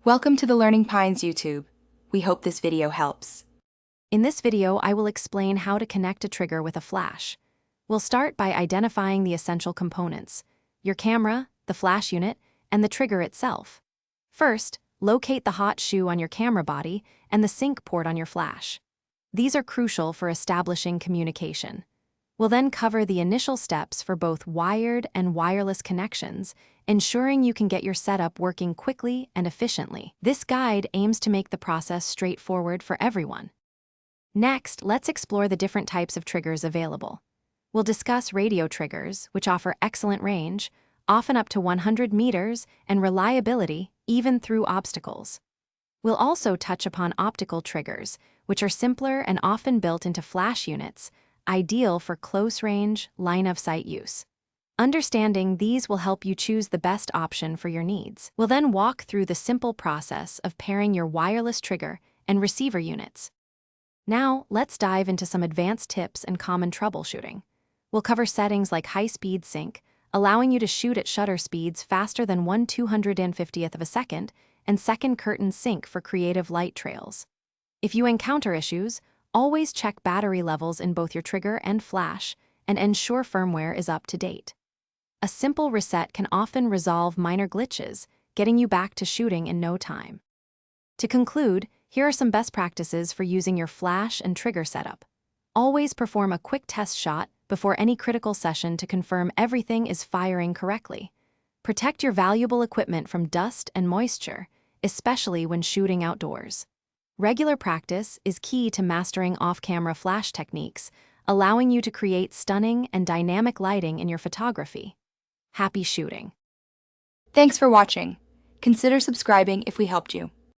Welcome to the Learning Pines YouTube. We hope this video helps. In this video, I will explain how to connect a trigger with a flash. We'll start by identifying the essential components: your camera, the flash unit, and the trigger itself. First, locate the hot shoe on your camera body and the sync port on your flash. These are crucial for establishing communication. We'll then cover the initial steps for both wired and wireless connections, ensuring you can get your setup working quickly and efficiently. This guide aims to make the process straightforward for everyone. Next, let's explore the different types of triggers available. We'll discuss radio triggers, which offer excellent range, often up to 100 meters, and reliability even through obstacles. We'll also touch upon optical triggers, which are simpler and often built into flash units, ideal for close-range, line-of-sight use. Understanding these will help you choose the best option for your needs. We'll then walk through the simple process of pairing your wireless trigger and receiver units. Now, let's dive into some advanced tips and common troubleshooting. We'll cover settings like high-speed sync, allowing you to shoot at shutter speeds faster than 1/250th of a second, and second curtain sync for creative light trails. If you encounter issues, always check battery levels in both your trigger and flash, and ensure firmware is up to date. A simple reset can often resolve minor glitches, getting you back to shooting in no time. To conclude, here are some best practices for using your flash and trigger setup. Always perform a quick test shot before any critical session to confirm everything is firing correctly. Protect your valuable equipment from dust and moisture, especially when shooting outdoors. Regular practice is key to mastering off-camera flash techniques, allowing you to create stunning and dynamic lighting in your photography. Happy shooting! Thanks for watching. Consider subscribing if we helped you.